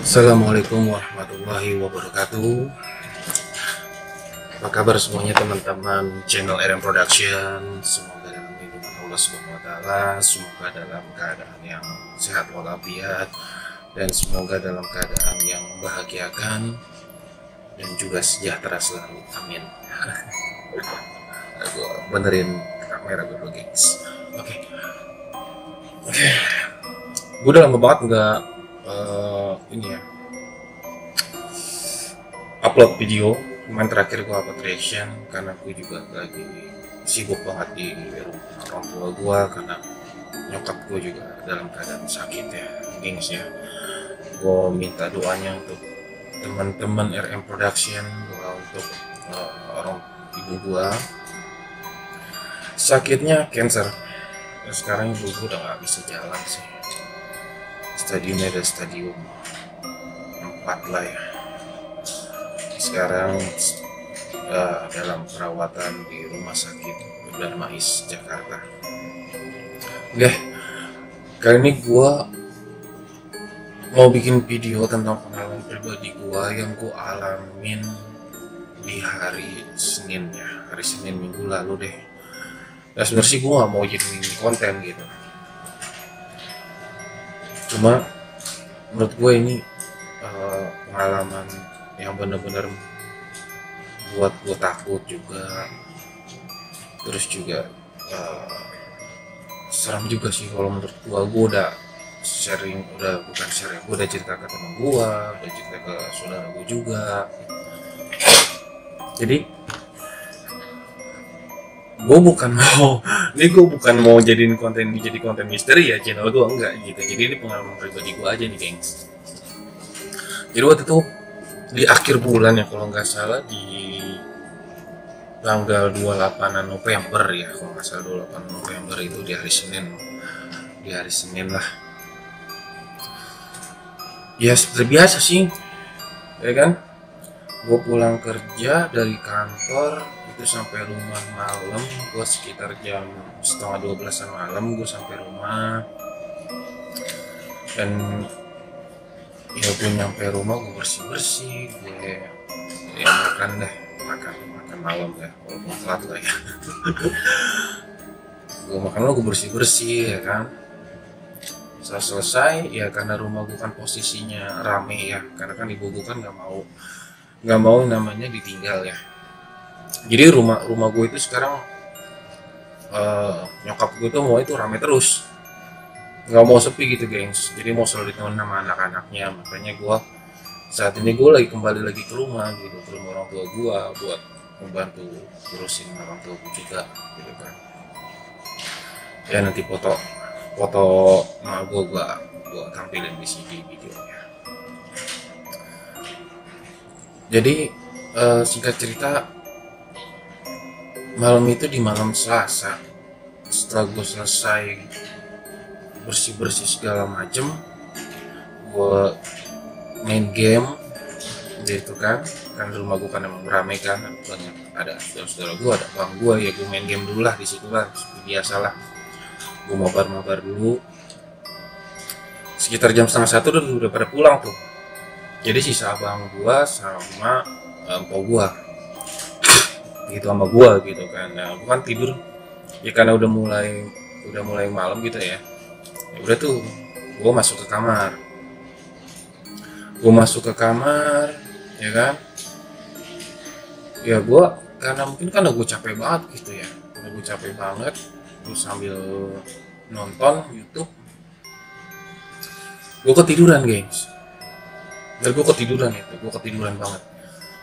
Assalamualaikum warahmatullahi wabarakatuh. Apa kabar semuanya teman-teman channel RM Production? Semoga dalam lindungan Allah Subhanahu wa taala, semoga dalam keadaan yang sehat walafiat dan semoga dalam keadaan yang membahagiakan dan juga sejahtera selalu. Amin. Gue benerin kamera gue dulu, guys. Oke. Gue udah lama banget nggak ini ya upload video. Kemarin terakhir gue upload reaction karena gue juga lagi sibuk banget di rumah orang tua gue karena nyokap gue juga dalam keadaan sakit ya, gengs ya. Gue minta doanya untuk teman-teman RM Production, doa untuk orang ibu gue, sakitnya cancer. Dan sekarang ibu gue udah nggak bisa jalan sih, stadiumnya ada stadium 4 lah ya. Sekarang dalam perawatan di rumah sakit Darmais Jakarta. Oke, kali ini gue mau bikin video tentang pengalaman pribadi gue yang gue alamin di hari Senin ya, hari Senin minggu lalu deh. Nah sebenarnya sih gue gak mau jadi konten gitu, cuma menurut gue ini pengalaman yang bener-bener buat gue takut juga, terus juga serem juga sih kalau menurut gue. Gue udah bukan sharing, gue udah cerita ke temen gue, udah cerita ke saudara gue juga. Jadi gue bukan mau jadiin konten misteri ya channel gue, enggak gitu. Jadi ini pengalaman pribadi gue aja nih, gengs. Jadi waktu itu di akhir bulan ya, kalau nggak salah di tanggal 28 November ya, kalau nggak salah 28 November itu di hari Senin lah ya. Seperti biasa sih ya kan, gue pulang kerja dari kantor itu sampai rumah malam, gue sekitar jam 11:30 malam gue sampai rumah. Dan ya gue nyampe rumah, gue bersih, gue ya makan malam ya, walaupun telat lah ya. Gue makan, gue bersih ya kan. Setelah selesai ya, karena rumah gue kan posisinya rame ya, karena kan ibu gue kan nggak mau namanya ditinggal ya. Jadi rumah gue itu sekarang nyokap gue tuh mau itu rame terus, nggak mau sepi gitu, gengs. Jadi mau selalu ditemenin sama anak-anaknya. Makanya gue saat ini lagi kembali lagi ke rumah gitu, ke rumah orang tua gue buat membantu urusin orang tua gue juga gitu kan. Ya nanti foto sama gue tampilin di sini videonya. Jadi singkat cerita, malam itu di malam Selasa, setelah gue selesai bersih segala macem, gue main game gitu kan di rumah gue kan emang ramai kan, banyak ada saudara gue, ada bang gue ya. Gue main game dulu lah di situ lah, seperti biasa lah. Gue mabar dulu sekitar jam 12:30 udah pada pulang tuh. Jadi sisa abang gue sama empok gue gitu sama gue gitu kan. Nah gue kan tidur ya karena udah mulai malam gitu ya. Ya udah tuh gue masuk ke kamar ya kan. Ya gue karena mungkin gue capek banget gitu ya, terus sambil nonton YouTube gue ketiduran, gengs. Dan gue ketiduran banget.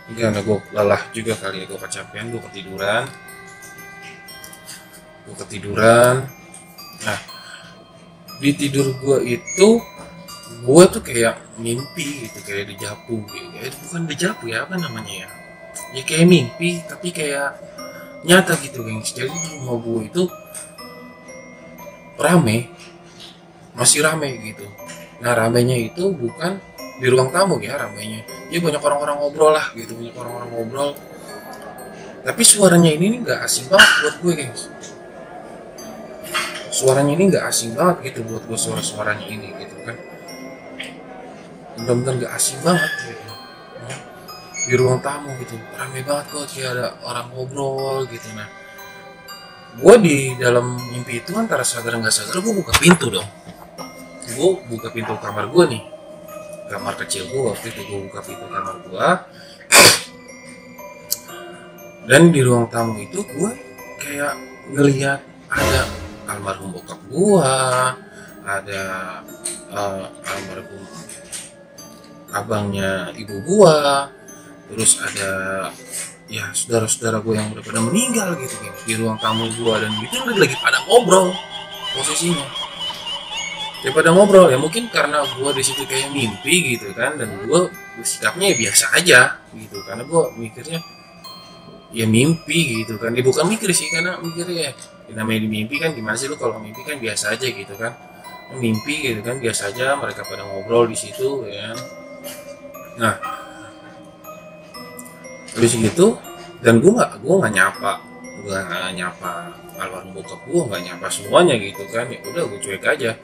Mungkin karena gue lelah juga kali ya, gue kecapean, gue ketiduran. Nah di tidur gue itu gue tuh kayak mimpi gitu, kayak dejavu gitu. Bukan dejavu ya, apa namanya ya, ya kayak mimpi tapi kayak nyata gitu, gengs. Jadi di rumah gue itu masih rame gitu. Nah ramenya itu bukan di ruang tamu ya, ramenya ya banyak orang-orang ngobrol lah gitu, tapi suaranya ini nggak asing banget buat gue, gengs. Suaranya ini nggak asing banget gitu buat gue, suaranya ini gitu kan. bener-bener gak asing banget gitu. Di ruang tamu gitu rame banget kok, kayak ada orang ngobrol gitu. Nah gue di dalam mimpi itu antara sadar nggak sadar gue buka pintu dong. Gue buka pintu kamar gue nih, kamar kecil gue waktu itu. Gue buka pintu kamar gue, dan di ruang tamu itu gue kayak ngelihat ada almarhum bokap gue, ada almarhum abangnya ibu gue, terus ada ya saudara-saudara gue yang udah pada meninggal gitu kan di ruang tamu gue. Dan itu lagi pada ngobrol posisinya, ya pada ngobrol. Ya mungkin karena gue di situ kayak mimpi gitu kan, dan gue sikapnya ya biasa aja gitu, karena gue mikirnya ya mimpi gitu kan. Dia bukan mikir sih, karena mikirnya ya namanya di mimpi kan, gimana sih lu kalau mimpi kan biasa aja gitu kan, mimpi gitu kan biasa aja, mereka pada ngobrol di situ ya. Nah habis gitu, dan gue nggak nyapa almarhum bokap, gue nggak nyapa semuanya gitu kan. Ya udah gue cuek aja.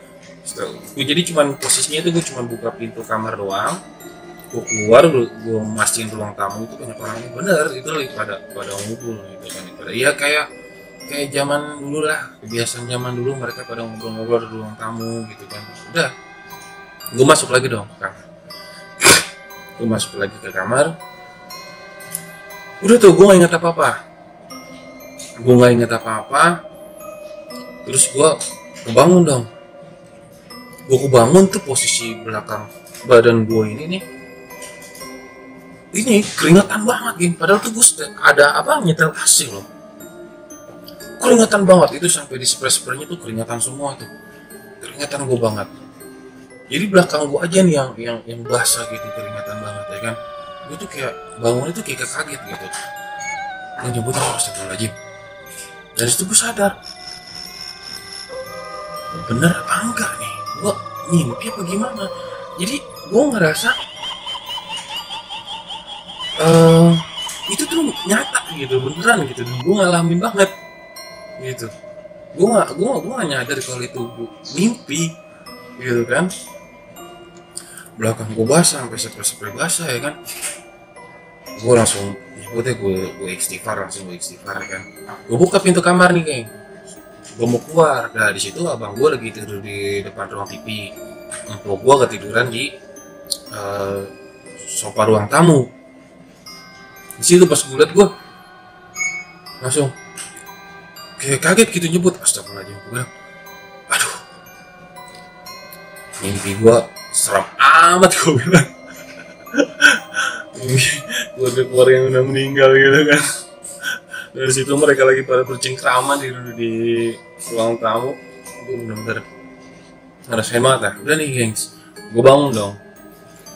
Gue jadi cuman posisinya itu gue cuman buka pintu kamar doang, gue keluar, gue mastiin ruang tamu itu banyak orangnya, bener itu lagi pada ngumpul gitu kan. Iya kayak zaman dulu lah, kebiasaan zaman dulu, mereka pada ngobrol-ngobrol di ruang tamu gitu kan. Udah gue masuk lagi dong ke kamar, gue masuk lagi ke kamar. Udah tuh gue gak ingat apa-apa, terus gue kebangun dong. Gue kebangun tuh posisi belakang badan gue ini keringatan banget gitu. Padahal tuh gue ada nyetel AC loh, keringatan banget itu, sampai di spray-spraynya tuh keringatan semua tuh, keringatan gue banget. Jadi belakang gue aja nih yang basah gitu, keringatan banget ya kan. Gue tuh kayak bangun itu kayak kaget gitu, gue nyebut astagfirullahaladzim. Dari situ gue sadar, bener apa enggak nih, gue mimpi apa gimana. Jadi gue ngerasa itu tuh nyata gitu, beneran gitu, dan gue ngalamin banget gitu. Gue gak nyadar kalau itu mimpi gitu kan. Belakang gue basah, sampai spray basah ya kan. Gue langsung nyebutnya gue istighfar kan. Gue buka pintu kamar nih geng, gue mau keluar. Nah di situ abang gue lagi tidur di depan ruang TV, empok gue ketiduran di sofa ruang tamu. Di situ pas gue liat, gue langsung kayak kaget gitu, nyebut astagfirullahaladzim. Gue bilang, aduh mimpi gue serem amat, gue bilang. Gue ada keluarga yang udah meninggal gitu kan. Dari situ mereka lagi pada bercengkrama di ruang tamu. Gue bener-bener ngerasain banget lah. Udah nih gengs, gue bangun dong.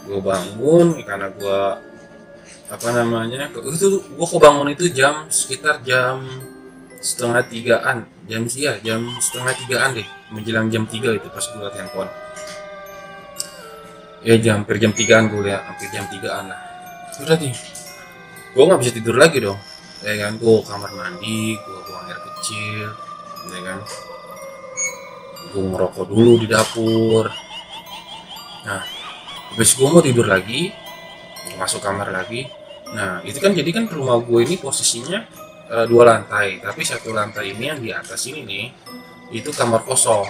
Gue bangun karena gue gue kebangun itu sekitar jam setengah tigaan, jam setengah tigaan deh, menjelang jam 3 itu pas gue liat handphone. Ya hampir jam 3an gue liat, hampir jam 3an lah. Udah nih, gue nggak bisa tidur lagi dong, ya kan. Gue kamar mandi, gue buang air kecil, ya kan. Gue ngerokok dulu di dapur. Nah, habis gue mau tidur lagi, masuk kamar lagi. Nah, itu kan jadi kan rumah gue ini posisinya 2 lantai, tapi 1 lantai ini yang di atas ini nih, itu kamar kosong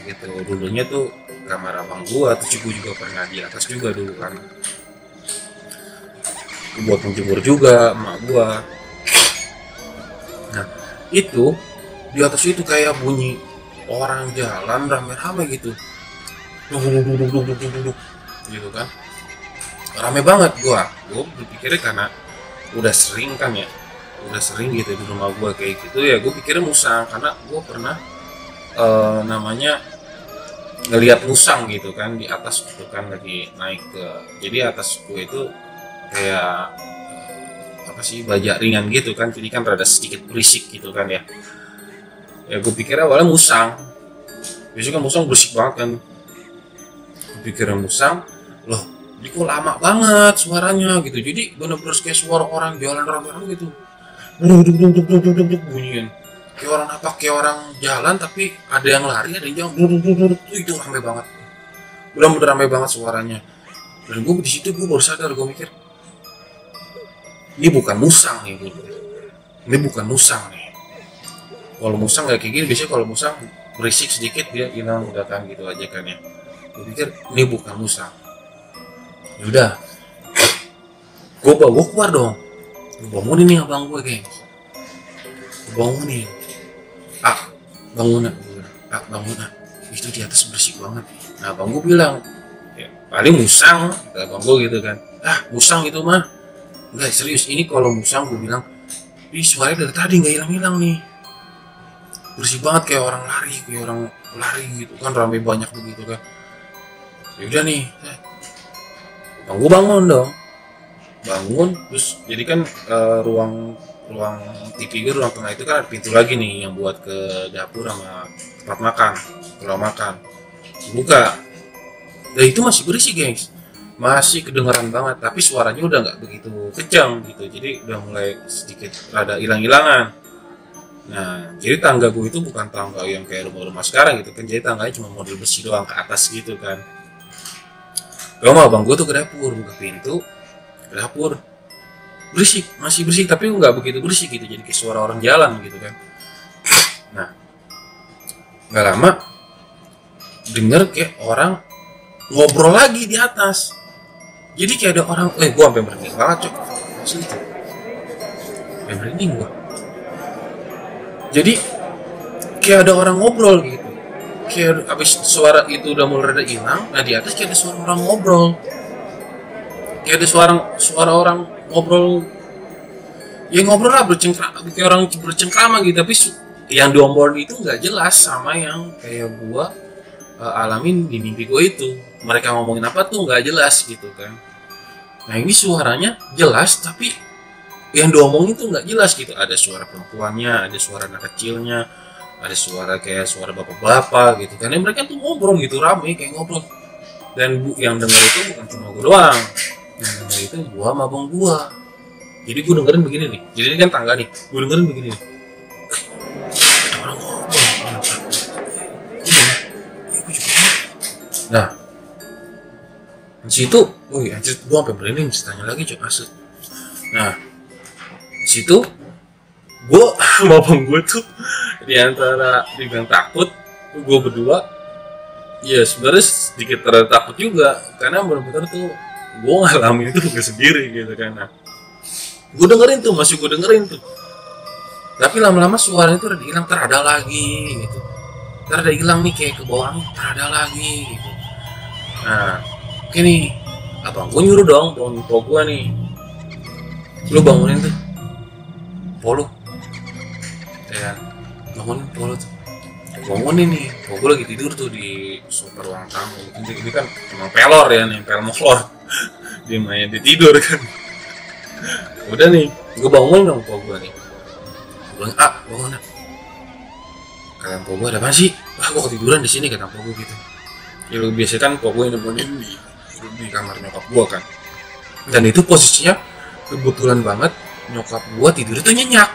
gitu. Dulunya tuh kamar abang gua, terus gue juga pernah di atas juga dulu kan, buat menjemur juga emak gua. Nah itu di atas itu kayak bunyi orang jalan rame-rame gitu, duduk gitu kan, rame banget. Gue berpikirnya karena udah sering gitu di rumah gue kayak gitu ya, gue pikirnya musang, karena gue pernah namanya ngelihat musang gitu kan di atas gitu kan, lagi naik ke, jadi atas gue itu kayak bajak ringan gitu kan, jadi kan rada sedikit berisik gitu kan ya. Gue pikir awalnya musang, biasanya kan musang berisik banget kan. Gue pikirnya musang, loh ini kok lama banget suaranya gitu, jadi bener-bener kayak suara orang jalan rame-rame gitu, duduk bunyiin kayak orang kayak orang jalan, tapi ada yang lari, ada yang jalan, itu rame banget, bener-bener rame banget suaranya. Dan gue di situ gue baru sadar, gue mikir ini bukan musang nih, ini bukan musang nih. Kalau musang gak kayak gini, biasanya kalau musang berisik sedikit dia hilang udah kan gitu aja kan ya. Gue pikir ini bukan musang. Yaudah, gue keluar dong, gue bangunin nih abang gue, gengs. Gue bangunin, bangun nak, itu di atas bersih banget. Nah abang gue bilang, ya, paling musang, kata abang gue gitu kan. Musang itu mah enggak, serius, ini kalau musang gue bilang, ini suaranya dari tadi nggak hilang-hilang nih, bersih banget kayak orang lari gitu kan, ramai banyak begitu kan. Ya udah nih, abang gue bangun terus jadi kan ruang TV gue, ruang tengah itu kan ada pintu lagi nih yang buat ke dapur sama tempat makan, ruang makan. Buka, dan itu masih berisik, gengs, masih kedengeran banget, tapi suaranya udah nggak begitu kencang gitu, jadi udah mulai sedikit rada hilang-hilangan. Nah jadi tangga gue itu bukan tangga yang kayak rumah-rumah sekarang gitu kan, jadi tangganya cuma model besi doang ke atas gitu kan. Sama abang gue tuh ke dapur, buka pintu ke dapur, berisik, masih berisik tapi nggak begitu berisik gitu, jadi kayak suara orang jalan gitu kan. Nah nggak lama denger kayak orang ngobrol lagi di atas, jadi kayak ada orang, gue sampai merinding banget cok, asli itu sampai merinding gue. Jadi kayak ada orang ngobrol gitu, kayak abis suara itu udah mulai rada hilang, nah di atas kayak ada suara orang ngobrol, kayak ada suara orang ngobrol, ya ngobrol lah, kayak orang bercengkrama gitu, tapi yang diobrol itu nggak jelas sama yang kayak gua alamin di mimpi gua itu. Mereka ngomongin apa tuh nggak jelas gitu kan. Nah ini suaranya jelas tapi yang diomongin tuh nggak jelas gitu, ada suara perempuannya, ada suara anak kecilnya, ada suara kayak suara bapak-bapak gitu kan. Mereka tuh ngobrol gitu, rame kayak ngobrol. Dan yang denger itu bukan cuma gue doang, yang denger itu gua sama abang gua. Jadi gue dengerin begini nih, jadi ini kan tangga nih, gue dengerin begini nih, orang ngobrol. Nah di situ, anjir, gue sampai merinding ceritanya lagi cok, asli. Nah di situ gue sama abang gue tuh di antara dibilang takut, gue berdua ya sebenarnya sedikit terlalu takut juga, karena benar-benar tuh gue ngalamin itu gak sendiri gitu kan. Nah gue dengerin tuh, masih gue dengerin tuh, tapi lama-lama suaranya tuh udah hilang, terada lagi gitu, terada hilang nih kayak ke bawah nih, terada lagi gitu. Nah oke nih, abang gue nyuruh dong bangunin po gue nih, lu bangunin tuh po lu, ya bangunin po lu tuh. Bangunin nih, po gue lagi tidur tuh di super ruang tamu. Ini kan emang pelor ya, nempel molor dia main, dia tidur kan. Udah nih, gue bangunin dong po gue nih, gue bilang, bangun nak. Kata po gue, ada apa sih? Gue ketiduran di sini, kata po gue gitu. Ya lu biasa kan po gue nemenin di kamar nyokap gue kan. Dan itu posisinya kebetulan banget nyokap gue tidur itu nyenyak.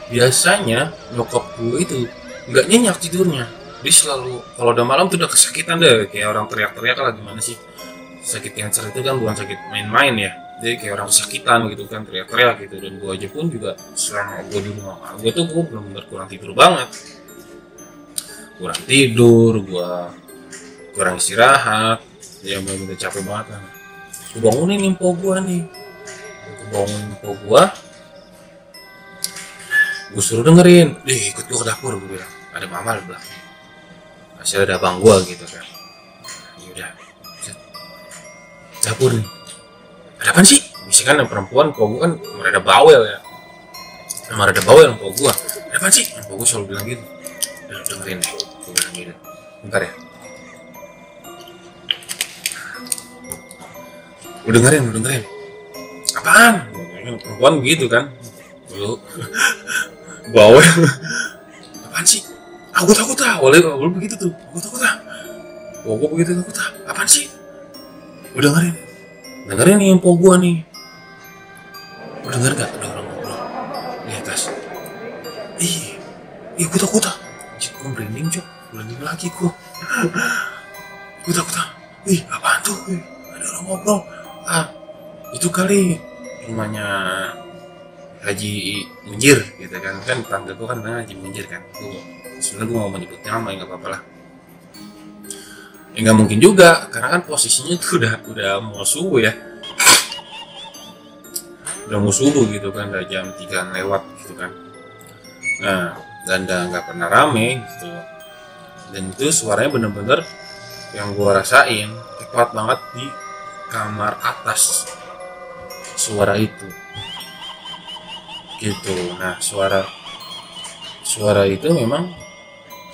Biasanya nyokap gue itu nggak nyenyak tidurnya, dia selalu kalau udah malam tuh udah kesakitan deh, kayak orang teriak-teriak lah, gimana sih, sakit cancer itu kan bukan sakit main-main ya, jadi kayak orang kesakitan gitu kan, teriak-teriak gitu. Dan gue aja pun juga selama gue di rumah gue tuh gue benar-benar kurang tidur banget, kurang tidur, gue kurang istirahat, ya benar-benar capek banget kan. Gue bangunin po gue nih, gue suruh dengerin, ikut gue ke dapur, gue bilang ada mama di belakang, masih ada abang gue gitu kan. Yaudah, dapur nih, ada apaan sih? Bisa kan yang perempuan, po gue kan merada bawel ya, merada bawel po gue, ada apaan sih? Po gue selalu bilang gitu. Udah dengerin deh, gue bilang gitu, bentar ya. Udah dengerin, apaan? Perempuan begitu kan, lu bawel, apaan sih? Aku takut boleh begitu tuh, aku takut gue begitu takut apaan sih? Udah dengerin nih po gue nih, udah denger gak? Ada orang ngobrol di atas. Gue takut gue merinding cok, merinding lagi gue takut apaan tuh? ngobrol, itu kali rumahnya Haji Munjir gitu kan tangga gue kan namanya Haji Munjir kan. Sebenarnya gue mau menyebut nama ya nggak apa-apa lah. Ya nggak mungkin juga karena kan posisinya tuh udah mau subuh ya, udah mau subuh gitu kan, udah jam 3 lewat gitu kan. Nah, dan udah nggak pernah rame gitu, dan itu suaranya bener-bener yang gue rasain tepat banget di kamar atas suara itu gitu. Nah, suara itu memang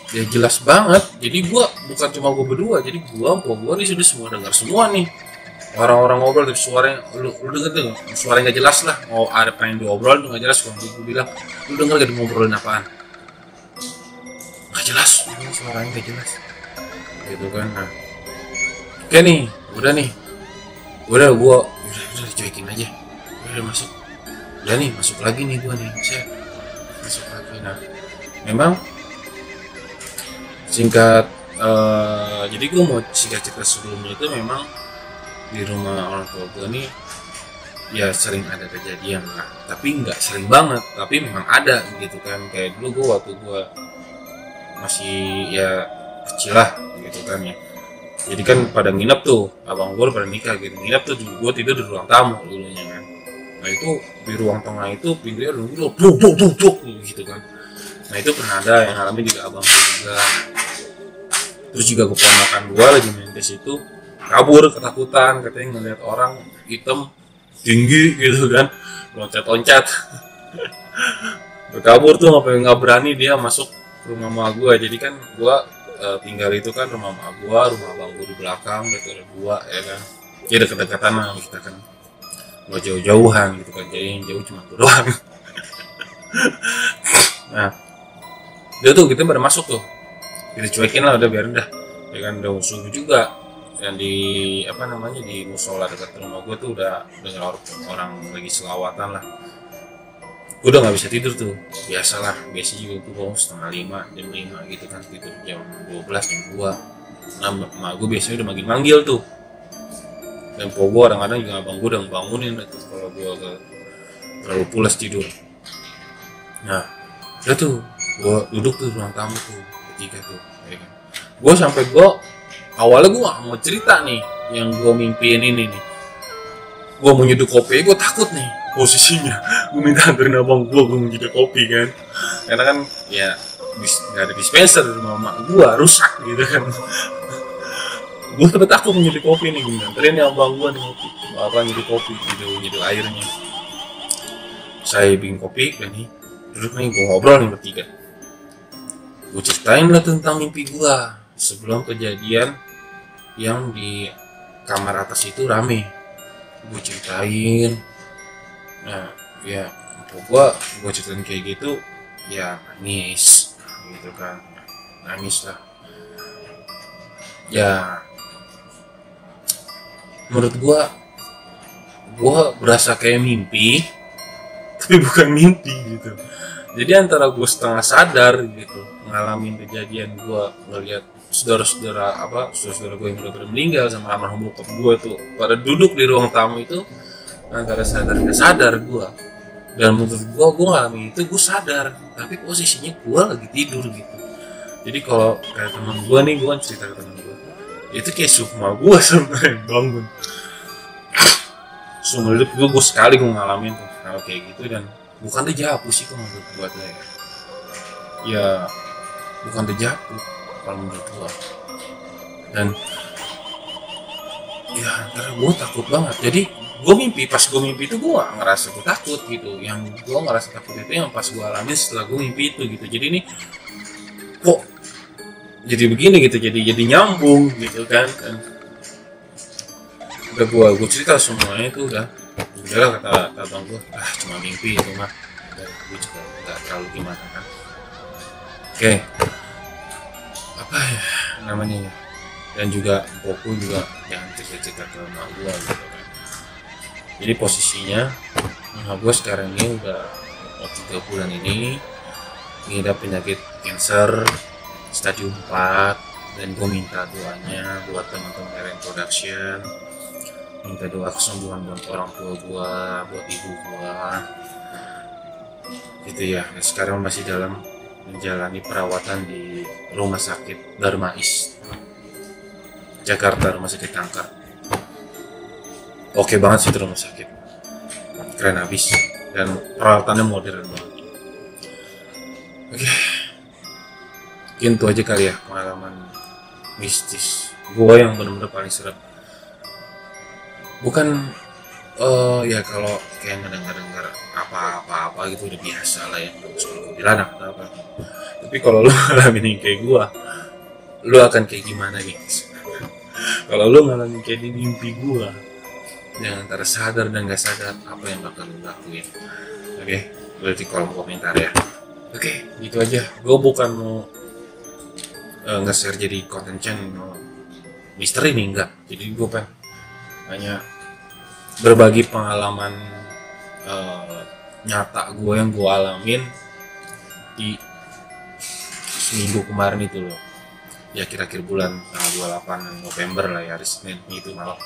ya jelas banget. Jadi gua bukan cuma gue berdua, jadi gua nih sudah semua dengar semua nih, orang-orang ngobrol. Tapi suaranya lu denger tuh suaranya nggak jelas lah, mau ada pengen diobrol tuh nggak jelas. Kalau gue bilang lu denger gak ngobrolin apaan, nggak jelas, suaranya nggak jelas gitu kan. Nah, oke nih, udah cuekin aja, udah masuk, udah nih masuk lagi nih gua nih, saya masuk lagi. Nah, memang singkat jadi gue mau singkat cerita sebelumnya itu memang di rumah orang tua gue nih ya sering ada kejadian lah, tapi nggak sering banget, tapi memang ada gitu kan. Kayak dulu gue waktu gue masih ya kecil lah gitu kan ya, jadi kan pada nginep tuh, abang gue pada nikah gitu, nginep tuh gue tidur di ruang tamu dulunya kan. Nah itu di ruang tengah itu pintunya dulu gitu kan. Nah itu pernah ada yang ngalamin juga abang gue juga. Terus juga keponakan gue lagi main di situ, kabur ketakutan, katanya ngeliat orang hitam tinggi gitu kan, loncat-loncat. Berkabur tuh nggak berani dia masuk ke rumah mama gue. Jadi kan gue tinggal itu kan rumah mama gue, rumah abang gue di belakang, ada dua ya kan. Ya deket-dekatan lah kita kan, nggak jauh-jauhan gitu kan, jadi yang jauh cuma gue doang. Nah dia tuh kita pada masuk tuh, kita cuekin lah, udah biarin dah ya kan. Udah subuh juga, yang di di musola dekat rumah gue tuh udah dengar orang lagi selawatan lah. Gue udah nggak bisa tidur tuh, biasalah, biasa juga gue bangun setengah 5, jam 5 gitu kan, tidur jam 12, jam 2. Nah emak gue biasanya udah manggil tuh, dan gue kadang-kadang juga abang gue udah ngebangunin tuh kalau gue terlalu pulas tidur. Nah udah tuh gue duduk tuh ruang tamu tuh bertiga tuh ya kan. Gue awalnya gue gak mau cerita nih yang gue mimpiin ini nih. Gue mau nyeduh kopi, gue takut nih posisinya. Gue minta anterin abang gue mau nyeduh kopi kan, karena kan ya gak ada dispenser di rumah mak gue, rusak gitu kan. Gue tapi takut nyeduh kopi nih, gue anterin abang gue nih nyeduh kopi gitu, nyeduh airnya. Saya bikin kopi dan nih duduk nih, gue ngobrol nih bertiga. Gue ceritain lah tentang mimpi gue sebelum kejadian yang di kamar atas itu rame. Gue ceritain, nah ya gue ceritain kayak gitu ya, nangis gitu kan, nangis lah ya. Menurut gue berasa kayak mimpi tapi bukan mimpi gitu. Jadi antara gue setengah sadar gitu ngalamin kejadian, gue ngeliat saudara-saudara gue yang udah meninggal sama almarhum bokap gue tuh pada duduk di ruang tamu itu, antara sadar nggak sadar gue. Dan menurut gue ngalamin itu gue sadar, tapi posisinya gue lagi tidur gitu. Jadi kalau kayak teman gue nih, gue kan cerita ke teman gue, itu kayak sukma gue sampai bangun. Seumur hidup gue sekali gue ngalamin tuh kalau kayak gitu. Dan bukan dejavu sih kalau menurut gue tuh ya bukan dejavu kalau menurut gue. Dan ya antara gue takut banget. Jadi gue pas gue mimpi itu gue gak ngerasa gue takut gitu. Yang gue ngerasa takut itu yang pas gue alami setelah gue mimpi itu gitu. Jadi ini kok jadi begini gitu, jadi nyambung gitu kan. Dan udah gue cerita semuanya itu udah kata abang gue, cuma mimpi itu mah, gue juga nggak terlalu gimana kan. Oke, apa ya namanya ya, dan juga mpokku juga jangan cerita ke emak gue gitu kan. Jadi posisinya emak gue sekarang ini udah 3 bulan ini mengidap penyakit cancer stadium 4, dan gue minta doanya buat teman-teman Eren Production minta doa kesembuhan buat orang tua gua, buat ibu gua gitu ya. Sekarang masih dalam menjalani perawatan di rumah sakit Darmais Jakarta, rumah sakit kanker. Oke banget sih itu rumah sakit, keren habis, dan perawatannya modern banget. Oke, mungkin itu aja kali ya pengalaman mistis gue yang benar-benar paling serem. Bukan ya kalau kayak ngedengar apa-apa gitu udah biasa lah ya, soal bilang atau apa. Tapi kalau lu ngalamin kayak gue, lu akan kayak gimana nih? Kalau lu ngalamin kayak di mimpi gue, yang antara sadar dan gak sadar, apa yang bakal lu lakuin? Oke, boleh di kolom komentar ya. Oke, gitu aja. Gue bukan mau nge-share jadi konten channel misteri nih, enggak. Jadi gue pengen hanya berbagi pengalaman nyata gue yang gue alamin di seminggu kemarin itu loh. Ya kira-kira bulan tanggal 28 November lah ya, hari Senin itu malam.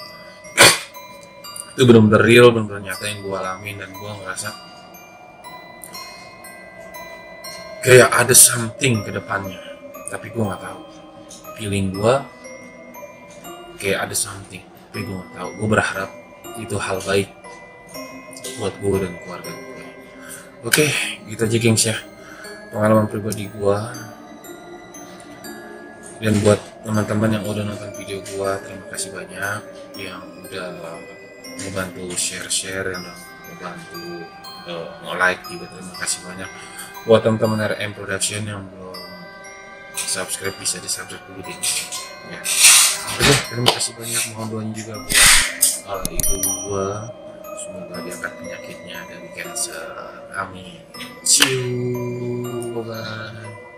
Itu benar-benar real, benar-benar nyata yang gue alamin, dan gue ngerasa kayak ada something ke depannya, tapi gue nggak tahu. Feeling gue kayak ada something, tapi gue nggak tahu. Gue berharap itu hal baik buat gue dan keluarga gue. Oke, gitu aja gengs ya pengalaman pribadi gue. Dan buat teman-teman yang udah nonton video gue, terima kasih banyak yang udah membantu share-share, yang udah membantu nge-like juga, terima kasih banyak. Buat teman-teman RM Production yang belum subscribe, bisa di subscribe dulu deh ya. Oke, terima kasih banyak. Mohon doanya juga buat ibu gua, semoga diangkat penyakitnya dari cancer, amin. See you, bye bye.